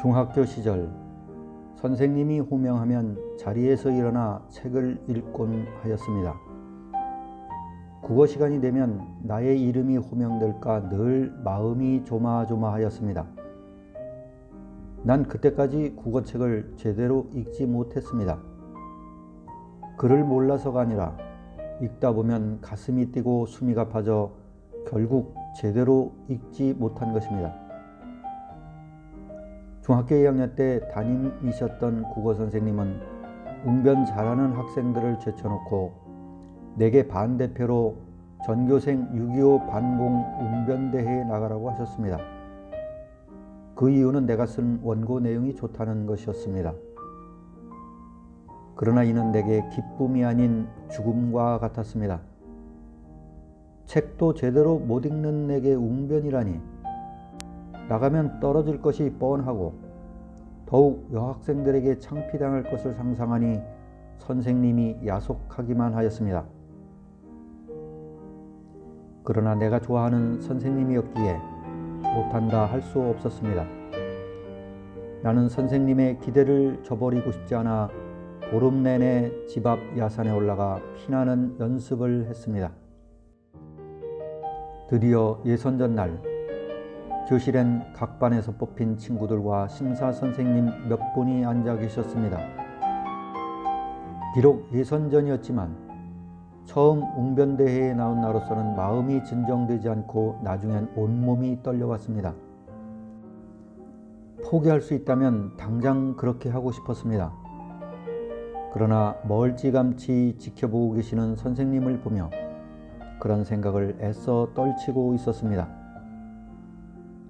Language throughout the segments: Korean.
중학교 시절 선생님이 호명하면 자리에서 일어나 책을 읽곤 하였습니다. 국어 시간이 되면 나의 이름이 호명될까 늘 마음이 조마조마하였습니다. 난 그때까지 국어책을 제대로 읽지 못했습니다. 글을 몰라서가 아니라 읽다 보면 가슴이 뛰고 숨이 가빠져 결국 제대로 읽지 못한 것입니다. 중학교 2학년 때 담임이셨던 국어 선생님은 웅변 잘하는 학생들을 제쳐놓고 내게 반대표로 전교생 6.25 반공 웅변대회에 나가라고 하셨습니다. 그 이유는 내가 쓴 원고 내용이 좋다는 것이었습니다. 그러나 이는 내게 기쁨이 아닌 죽음과 같았습니다. 책도 제대로 못 읽는 내게 웅변이라니, 나가면 떨어질 것이 뻔하고 더욱 여학생들에게 창피당할 것을 상상하니 선생님이 야속하기만 하였습니다. 그러나 내가 좋아하는 선생님이었기에 못한다 할 수 없었습니다. 나는 선생님의 기대를 저버리고 싶지 않아 보름 내내 집 앞 야산에 올라가 피나는 연습을 했습니다. 드디어 예선전 날 교실엔 각 반에서 뽑힌 친구들과 심사 선생님 몇 분이 앉아 계셨습니다. 비록 예선전이었지만 처음 웅변대회에 나온 나로서는 마음이 진정되지 않고 나중엔 온몸이 떨려왔습니다. 포기할 수 있다면 당장 그렇게 하고 싶었습니다. 그러나 멀찌감치 지켜보고 계시는 선생님을 보며 그런 생각을 애써 떨치고 있었습니다.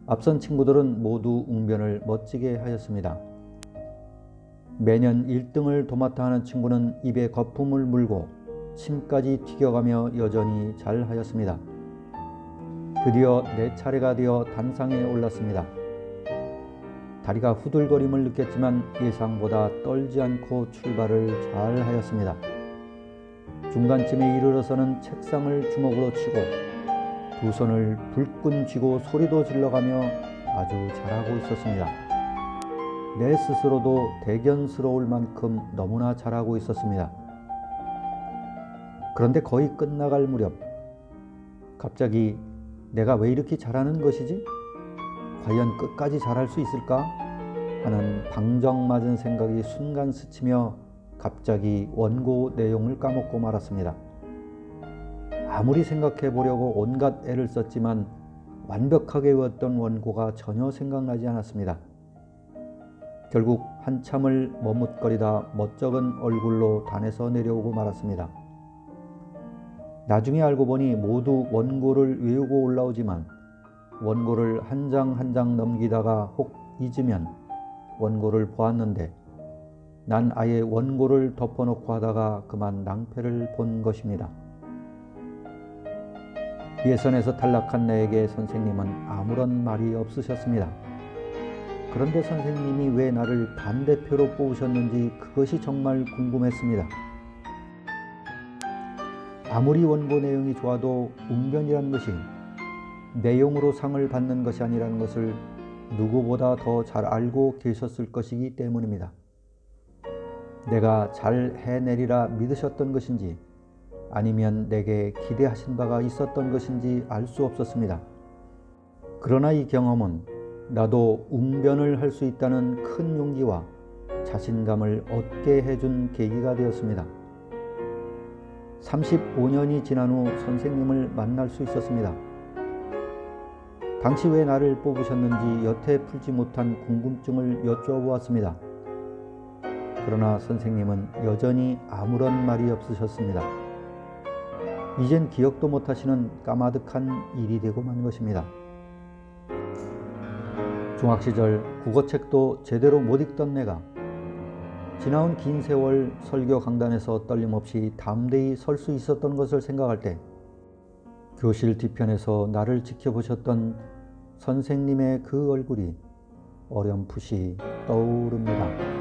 앞선 친구들은 모두 웅변을 멋지게 하였습니다. 매년 1등을 도맡아 하는 친구는 입에 거품을 물고 침까지 튀겨가며 여전히 잘 하였습니다. 드디어 내 차례가 되어 단상에 올랐습니다. 다리가 후들거림을 느꼈지만 예상보다 떨지 않고 출발을 잘 하였습니다. 중간쯤에 이르러서는 책상을 주먹으로 치고 두 손을 불끈 쥐고 소리도 질러가며 아주 잘하고 있었습니다. 내 스스로도 대견스러울 만큼 너무나 잘하고 있었습니다. 그런데 거의 끝나갈 무렵 갑자기 내가 왜 이렇게 잘하는 것이지? 과연 끝까지 잘할 수 있을까? 하는 방정맞은 생각이 순간 스치며 갑자기 원고 내용을 까먹고 말았습니다. 아무리 생각해 보려고 온갖 애를 썼지만 완벽하게 외웠던 원고가 전혀 생각나지 않았습니다. 결국 한참을 머뭇거리다 멋쩍은 얼굴로 단에서 내려오고 말았습니다. 나중에 알고 보니 모두 원고를 외우고 올라오지만 원고를 한 장 한 장 넘기다가 혹 잊으면 원고를 보았는데 난 아예 원고를 덮어놓고 하다가 그만 낭패를 본 것입니다. 예선에서 탈락한 나에게 선생님은 아무런 말이 없으셨습니다. 그런데 선생님이 왜 나를 반대표로 뽑으셨는지 그것이 정말 궁금했습니다. 아무리 원고 내용이 좋아도 웅변이라는 것이 내용으로 상을 받는 것이 아니라는 것을 누구보다 더 잘 알고 계셨을 것이기 때문입니다. 내가 잘 해내리라 믿으셨던 것인지 아니면 내게 기대하신 바가 있었던 것인지 알 수 없었습니다. 그러나 이 경험은 나도 웅변을 할 수 있다는 큰 용기와 자신감을 얻게 해준 계기가 되었습니다. 35년이 지난 후 선생님을 만날 수 있었습니다. 당시 왜 나를 뽑으셨는지 여태 풀지 못한 궁금증을 여쭤보았습니다. 그러나 선생님은 여전히 아무런 말이 없으셨습니다. 이젠 기억도 못하시는 까마득한 일이 되고 만 것입니다. 중학시절 국어책도 제대로 못 읽던 내가 지나온 긴 세월 설교 강단에서 떨림없이 담대히 설 수 있었던 것을 생각할 때 교실 뒤편에서 나를 지켜보셨던 선생님의 그 얼굴이 어렴풋이 떠오릅니다.